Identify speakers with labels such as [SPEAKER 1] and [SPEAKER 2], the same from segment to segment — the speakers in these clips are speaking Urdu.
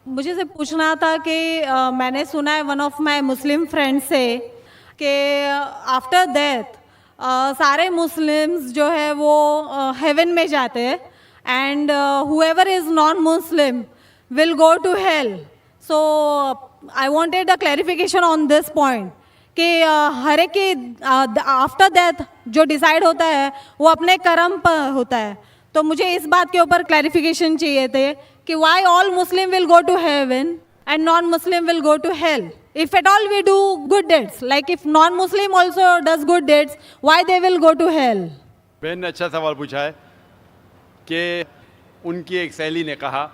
[SPEAKER 1] مجھے سے پوچھنا تھا کہ میں نے سنا ہے one of my Muslim friend سے کہ آفٹر ڈیتھ سارے مسلمز جو ہے وہ ہیون میں جاتے ہیں and whoever is non Muslim will go to hell. So I wanted a clarification on this point کہ ہر ایک کی آفٹر ڈیتھ جو ڈیسائیڈ ہوتا ہے وہ اپنے کرم پر ہوتا ہے. تو مجھے اس بات کے اوپر کلیریفیکیشن چاہیے تھے کہ why all Muslim will go to heaven and non Muslim will go to hell. If at all we do good deeds, like if non-Muslim also does good deeds, why they will go to hell?
[SPEAKER 2] بہن نے اچھا سوال پوچھا ہے کہ ان کی ایک سہیلی نے کہا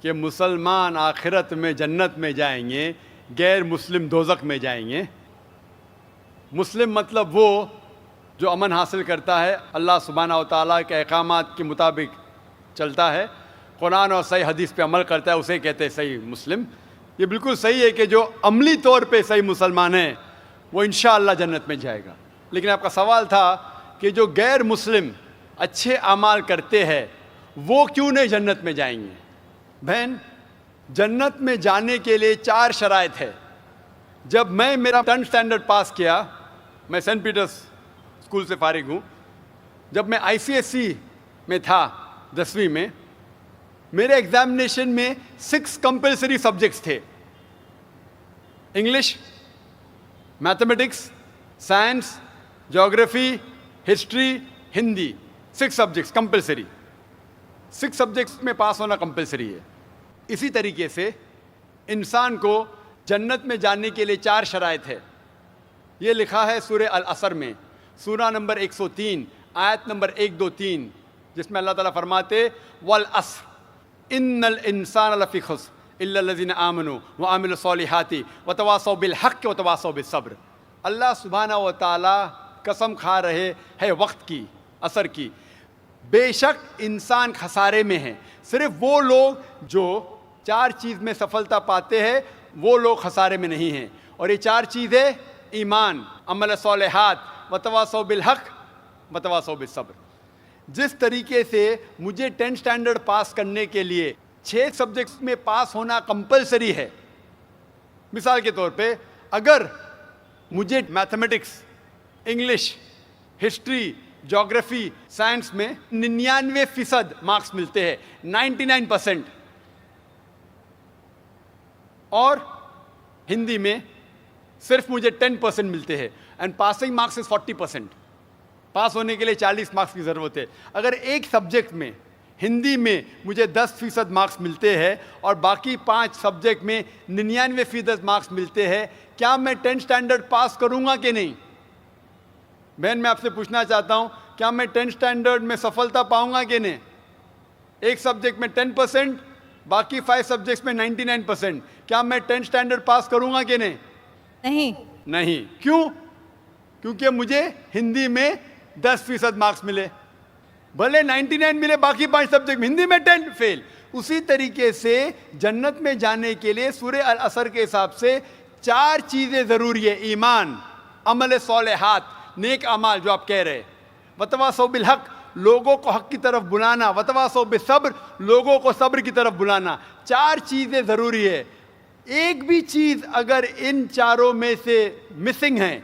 [SPEAKER 2] کہ مسلمان آخرت میں جنت میں جائیں گے، غیر مسلم دوزخ میں جائیں گے. مسلم مطلب وہ جو امن حاصل کرتا ہے، اللہ سبحانہ و تعالیٰ کے احکامات کے مطابق چلتا ہے، قرآن اور صحیح حدیث پہ عمل کرتا ہے، اسے کہتے ہیں صحیح مسلم. یہ بالکل صحیح ہے کہ جو عملی طور پہ صحیح مسلمان ہے وہ انشاءاللہ جنت میں جائے گا. لیکن آپ کا سوال تھا کہ جو غیر مسلم اچھے اعمال کرتے ہیں وہ کیوں نہیں جنت میں جائیں گے؟ بہن، جنت میں جانے کے لیے 4 شرائط ہے. جب میں میرا 10th اسٹینڈرڈ پاس کیا، میں سینٹ پیٹرس اسکول سے فارغ ہوں، جب میں ICSE میں تھا 10ویں میں، میرے ایگزامینیشن میں 6 کمپلسری سبجیکٹس تھے: انگلش، میتھمیٹکس، سائنس، جغرافی، history, Hindi. 6 subjects compulsory. 6 subjects میں پاس ہونا کمپلسری ہے. اسی طریقے سے انسان کو جنت میں جانے کے لیے 4 شرائط ہے. یہ لکھا ہے سورہ العصر میں، سورہ نمبر 103 آیت نمبر 1 2 3، جس میں اللہ تعالیٰ فرماتے والعصر ان الانسان لفی خسر الا الذین آمنوا وعملوا الصالحات وتواصوا بالحق وتواصوا بالصبر. اللہ سبحانہ و تعالیٰ قسم کھا رہے ہے وقت کی، عصر کی، بے شک انسان خسارے میں ہے. صرف وہ لوگ جو 4 چیز میں سفلتا پاتے ہیں وہ لوگ خسارے میں نہیں ہیں. اور یہ 4 چیزیں ایمان، عمل صالحات، وتواصوا بالحق، وتواصوا بالصبر. جس طریقے سے مجھے 10th اسٹینڈرڈ پاس کرنے کے لیے 6 سبجیکٹس میں پاس ہونا کمپلسری ہے، مثال کے طور پہ اگر مجھے میتھمیٹکس، انگلش، ہسٹری، جغرافی، سائنس میں 99% مارکس ملتے ہیں، 99%، اور ہندی میں صرف مجھے 10% ملتے ہیں، اینڈ پاسنگ مارکس از 40%. پاس ہونے کے لیے 40 مارکس کی ضرورت ہے. اگر ایک سبجیکٹ میں، ہندی میں مجھے 10% مارکس ملتے ہیں اور باقی 5 سبجیکٹ میں 99% مارکس ملتے ہیں، کیا میں 10th اسٹینڈرڈ پاس کروں گا کہ نہیں؟ بہن، میں آپ سے پوچھنا چاہتا ہوں، کیا میں 10th اسٹینڈرڈ میں سفلتا پاؤں گا کہ نہیں؟ ایک سبجیکٹ میں 10%، باقی 5 سبجیکٹس میں 99%، کیا میں 10th اسٹینڈرڈ پاس کروں گا کہ نہیں؟ نہیں. کیوں؟ کیونکہ مجھے ہندی میں 10% مارکس ملے، بھلے 99 ملے باقی 5 سبجیکٹ میں، ہندی میں 10 فیل. اسی طریقے سے جنت میں جانے کے لیے سورہ العصر کے حساب سے 4 چیزیں ضروری ہے: ایمان، عمل صالحات، نیک اعمال جو آپ کہہ رہے، وتواصوا بالحق، لوگوں کو حق کی طرف بلانا، وتواصوا بالصبر، لوگوں کو صبر کی طرف بلانا. 4 چیزیں ضروری ہے. ایک بھی چیز اگر ان 4 میں سے مسنگ ہے،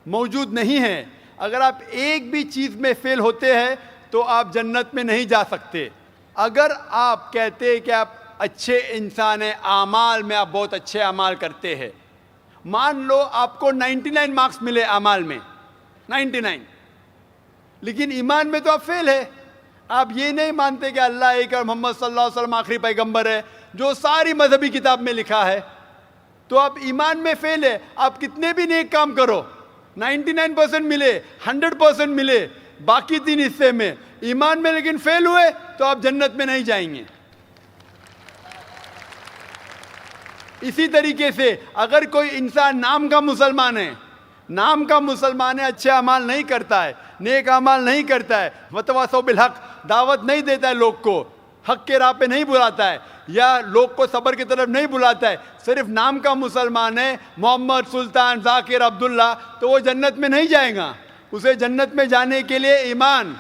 [SPEAKER 2] موجود نہیں ہے، اگر آپ ایک بھی چیز میں فیل ہوتے ہیں تو آپ جنت میں نہیں جا سکتے. اگر آپ کہتے ہیں کہ آپ اچھے انسان ہیں، اعمال میں آپ بہت اچھے اعمال کرتے ہیں، مان لو آپ کو 99 مارکس ملے اعمال میں، 99، لیکن ایمان میں تو آپ فیل ہے. آپ یہ نہیں مانتے کہ اللہ ایک اور محمد صلی اللہ علیہ وسلم آخری پیغمبر ہے جو ساری مذہبی کتاب میں لکھا ہے، تو آپ ایمان میں فیل ہے. آپ کتنے بھی نیک کام کرو، 99% ملے، 100% ملے، باقی 3 حصے میں ایمان میں لیکن فیل ہوئے تو آپ جنت میں نہیں جائیں گے. اسی طریقے سے اگر کوئی انسان نام کا مسلمان ہے، اچھے اعمال نہیں کرتا ہے، نیک اعمال نہیں کرتا ہے، وتواصوا بالحق، دعوت نہیں دیتا ہے، لوگ کو حق کے راہ پہ نہیں بلاتا ہے، یا لوگ کو صبر کی طرف نہیں بلاتا ہے، صرف نام کا مسلمان ہے، محمد، سلطان، ذاکر، عبداللہ، تو وہ جنت میں نہیں جائے گا. اسے جنت میں جانے کے لیے ایمان،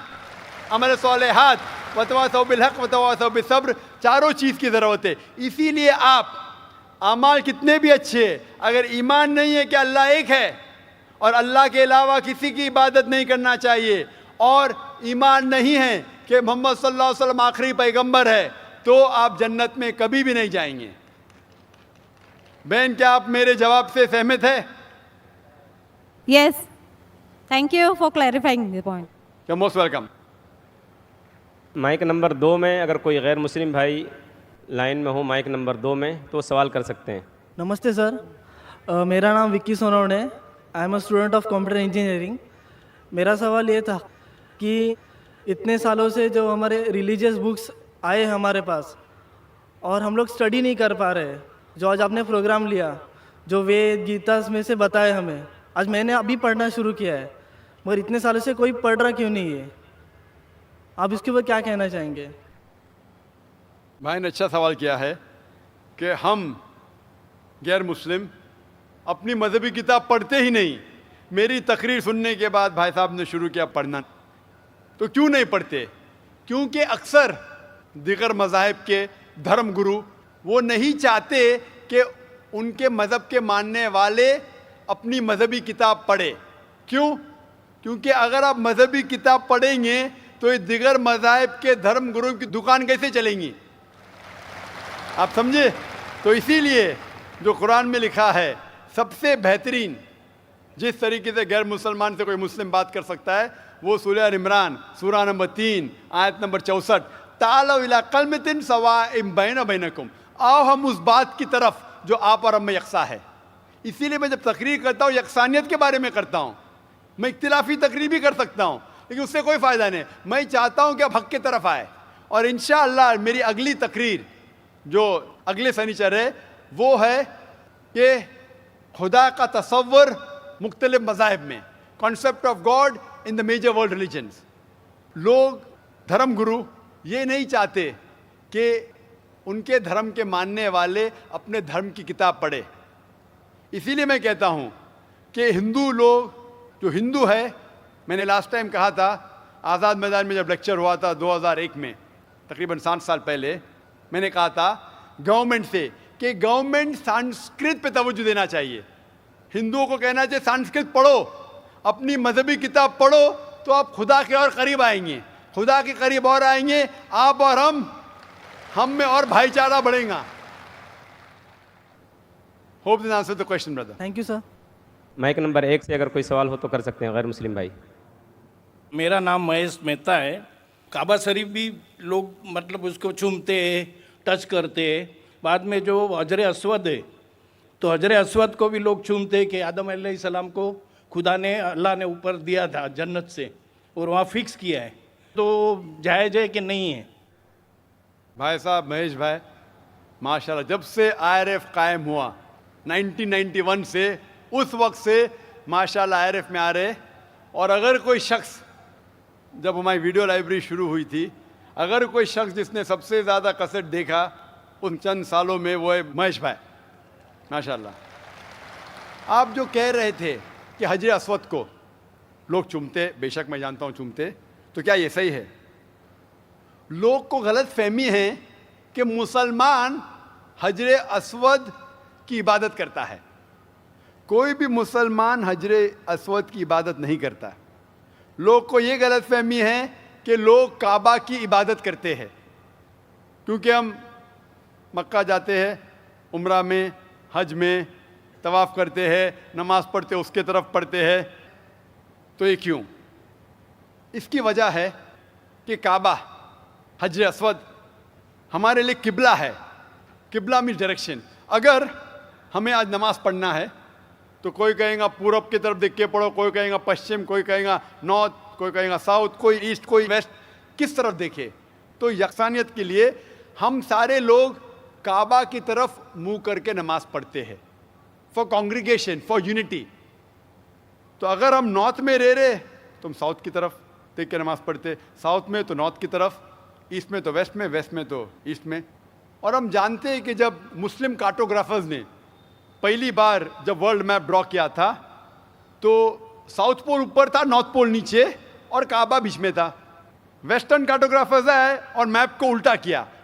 [SPEAKER 2] عمل صالحات، وتواصوا بالحق وتواصوا بالصبر چاروں چیز کی ضرورت ہے. اسی لیے آپ اعمال کتنے بھی اچھے، اگر ایمان نہیں ہے کہ اللہ ایک ہے اور اللہ کے علاوہ کسی کی عبادت نہیں کرنا چاہیے، اور ایمان نہیں ہے کہ محمد صلی اللہ علیہ وسلم آخری پیغمبر ہے، تو آپ جنت میں کبھی بھی نہیں جائیں گے. بہن، کیا آپ میرے جواب سے سہمت ہے؟
[SPEAKER 1] Yes. Thank you for clarifying the point.
[SPEAKER 2] You're most welcome.
[SPEAKER 3] Mic number 2 میں اگر کوئی غیر مسلم بھائی لائن میں ہو مائک نمبر 2 میں تو سوال کر سکتے ہیں.
[SPEAKER 4] نمستے سر، میرا نام وکی سونوڈ ہے. I am a student of computer engineering. میرا سوال یہ تھا کہ اتنے سالوں سے جو ہمارے ریلیجیس بکس آئے ہمارے پاس اور ہم لوگ اسٹڈی نہیں کر پا رہے، جو آج آپ نے پروگرام لیا، جو وید گیتا میں سے بتائے ہمیں، آج میں نے ابھی پڑھنا شروع کیا ہے، مگر اتنے سالوں سے کوئی پڑھ رہا کیوں نہیں ہے؟ آپ اس کے اوپر کیا کہنا چاہیں گے؟
[SPEAKER 2] بھائی نے اچھا سوال کیا ہے کہ ہم غیر مسلم اپنی مذہبی کتاب پڑھتے ہی نہیں. میری تقریر سننے کے بعد بھائی صاحب نے شروع کیا پڑھنا. تو کیوں نہیں پڑھتے؟ کیونکہ اکثر دیگر مذاہب کے دھرم گرو وہ نہیں چاہتے کہ ان کے مذہب کے ماننے والے اپنی مذہبی کتاب پڑھے. کیوں؟ کیونکہ اگر آپ مذہبی کتاب پڑھیں گے تو یہ دیگر مذاہب کے دھرم گرو کی دکان کیسے چلیں گی؟ آپ سمجھے؟ تو اسی لیے جو قرآن میں لکھا ہے، سب سے بہترین جس طریقے سے غیر مسلمان سے کوئی مسلم بات کر سکتا ہے، وہ سورہ ال عمران سورہ نمبر 3 آیت نمبر 64، تعالوا الی کلمۃ سواء بیننا وبینکم، آؤ ہم اس بات کی طرف جو آپ اور ہم میں یکساں ہے. اسی لیے میں جب تقریر کرتا ہوں یکسانیت کے بارے میں کرتا ہوں. میں اختلافی تقریر بھی کر سکتا ہوں لیکن اس سے کوئی فائدہ نہیں. میں چاہتا ہوں کہ آپ حق کی طرف آئے. اور انشاءاللہ میری اگلی تقریر جو اگلے سنیچر ہے وہ ہے کہ خدا کا تصور مختلف مذاہب میں، concept of God in the major world religions. لوگ دھرم گرو یہ نہیں چاہتے کہ ان کے دھرم کے ماننے والے اپنے دھرم کی کتاب پڑھے. اسی لیے میں کہتا ہوں کہ ہندو لوگ جو ہندو ہے، میں نے لاسٹ ٹائم کہا تھا آزاد میدان میں جب لیکچر ہوا تھا 2001 میں، تقریباً 7 سال پہلے، میں نے کہا تھا گورنمنٹ سے کہ گورنمنٹ سنسکرت پہ توجہ دینا چاہیے. ہندوؤں کو کہنا چاہیے سنسکرت پڑھو، اپنی مذہبی کتاب پڑھو، تو آپ خدا کے اور قریب آئیں گے. خدا کے قریب اور آئیں گے آپ اور ہم میں اور بھائی چارہ بڑھے گا. Hope this answer the question brother.
[SPEAKER 4] Thank you sir.
[SPEAKER 3] Mic number 1 سے اگر کوئی سوال ہو تو کر سکتے ہیں غیر مسلم بھائی.
[SPEAKER 5] میرا نام مہیش مہتا ہے. کعبہ شریف بھی لوگ مطلب اس کو چومتے ہیں، ٹچ کرتے ہیں. بعد میں جو حجر اسود ہے تو حجر اسود کو بھی لوگ چومتے ہیں کہ آدم علیہ السلام کو خدا نے، اللہ نے اوپر دیا تھا جنت سے اور وہاں فکس کیا ہے. تو جائز ہے کہ نہیں ہے؟
[SPEAKER 2] بھائی صاحب مہیش بھائی، ماشاءاللہ جب سے آئی آر ایف قائم ہوا 1991 سے، اس وقت سے ماشاءاللہ آئی آر ایف میں آ رہے. اور اگر کوئی شخص، جب ہماری ویڈیو لائبریری شروع ہوئی تھی، اگر کوئی شخص جس نے سب سے زیادہ کیسٹ دیکھا ان چند سالوں میں، وہ ہے مہیش بھائی ماشاءاللہ. آپ جو کہہ رہے تھے کہ حجر اسود کو لوگ چومتے، بے شک میں جانتا ہوں چومتے، تو کیا یہ صحیح ہے؟ لوگ کو غلط فہمی ہے کہ مسلمان حجر اسود کی عبادت کرتا ہے. کوئی بھی مسلمان حجر اسود کی عبادت نہیں کرتا. لوگ کو یہ غلط فہمی ہے کہ لوگ کعبہ کی عبادت کرتے ہیں. کیونکہ ہم مکہ جاتے ہیں، عمرہ میں، حج میں طواف کرتے ہیں، نماز پڑھتے اس کے طرف پڑھتے ہیں. تو یہ کیوں؟ اس کی وجہ ہے کہ کعبہ، حجر اسود ہمارے لیے قبلہ ہے. قبلہ مینس ڈائریکشن. اگر ہمیں آج نماز پڑھنا ہے تو کوئی کہے گا پورب کی طرف دیکھ کے پڑھو، کوئی کہے گا پشچم، کوئی کہے گا نارتھ، کوئی کہے گا ساؤتھ، کوئی ایسٹ، کوئی ویسٹ. کس طرف دیکھے؟ تو یکسانیت کے لیے ہم سارے لوگ کعبہ کی طرف منہ کر کے نماز پڑھتے ہیں، فار کانگریگیشن، فار یونٹی. تو اگر ہم نارتھ میں رہ رہے تو ہم ساؤتھ کی طرف دیکھ کے نماز پڑھتے، ساؤتھ میں تو نارتھ کی طرف، ایسٹ میں تو ویسٹ میں، ویسٹ میں تو ایسٹ میں. اور ہم جانتے ہیں کہ جب مسلم کارٹوگرافرز نے پہلی بار جب ورلڈ میپ ڈرا کیا تھا تو ساؤتھ پول اوپر تھا، نارتھ پول نیچے، اور کعبہ بیچ میں تھا. ویسٹرن کارٹوگرافرز آئے اور میپ کو الٹا کیا.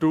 [SPEAKER 2] 2,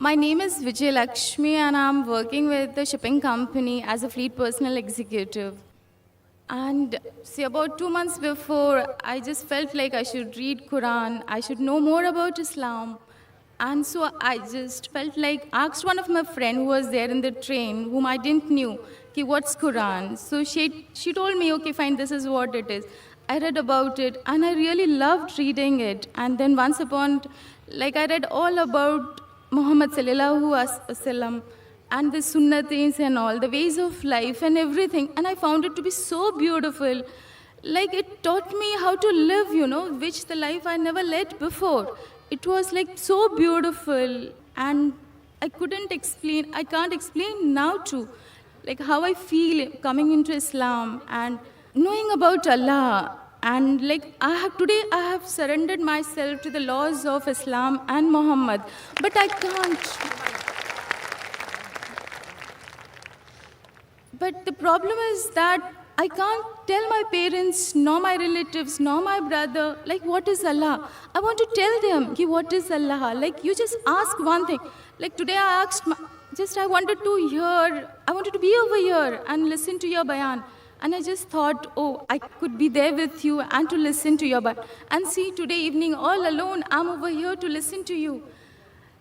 [SPEAKER 6] My name is Vijay Lakshmi and I'm working with the shipping company as a fleet personal executive. And see, about 2 months before, I just felt like I should read Quran, I should know more about Islam. And so I just felt like, asked one of my friend who was there in the train, whom I didn't knew, ki what's Quran? So she told me, okay, fine, this is what it is. I read about it and I really loved reading it. And then once upon, like I read all about Muhammad sallallahu alaihi wasallam and the sunnatis and all, the ways of life and everything. And I found it to be so beautiful. Like it taught me how to live, you know, which the life I never led before. It was like so beautiful and I can't explain now too, like how I feel coming into Islam and knowing about Allah. And like today I have surrendered myself to the laws of Islam and Muhammad, but I can't. But the problem is that I can't tell my parents, nor my relatives, nor my brother, like what is Allah. I want to tell them, ki what is Allah. Like you just ask one thing. Like today I asked, I wanted to be over here and listen to your bayan. And I just thought, oh, I could be there with you and to listen to your bayan. And see, today evening, all alone, I'm over here to listen to you.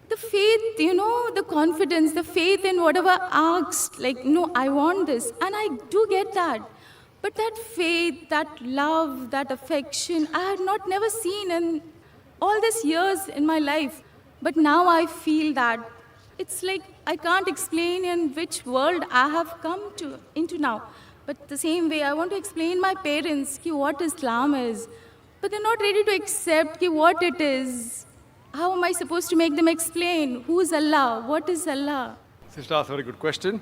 [SPEAKER 6] The faith, you know, the confidence, the faith in whatever I asked, like, no, I want this. And I do get that. But that faith, that love, that affection, I had never seen in all these years in my life. But now I feel that it's like I can't explain in which world I have come into now. But the same way, I want to explain my parents ki what Islam is. But they're not ready to accept ki what it is. How am I supposed to make them explain? Who is Allah? What is Allah?
[SPEAKER 2] Sister asked a very good question.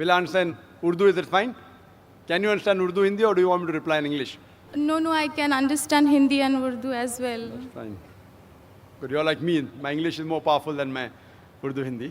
[SPEAKER 2] Will I understand Urdu? Is it fine? Can you understand Urdu, Hindi, or do you want me to reply in English?
[SPEAKER 6] No, I can understand Hindi and Urdu as well.
[SPEAKER 2] Fine. But you're like me. My English is more powerful than my Urdu, Hindi.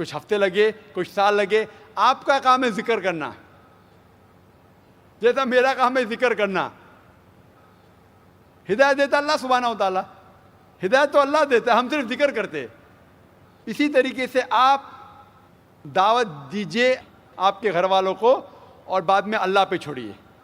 [SPEAKER 2] کچھ ہفتے لگے, کچھ سال لگے. آپ کا کام ہے ذکر کرنا, جیسا میرا کام ہے ذکر کرنا. ہدایت دیتا اللہ سبحانہ و تعالیٰ, ہدایت تو اللہ دیتا ہے, ہم صرف ذکر کرتے. اسی طریقے سے آپ دعوت دیجئے آپ کے گھر والوں کو, اور بعد میں اللہ پہ چھوڑیے.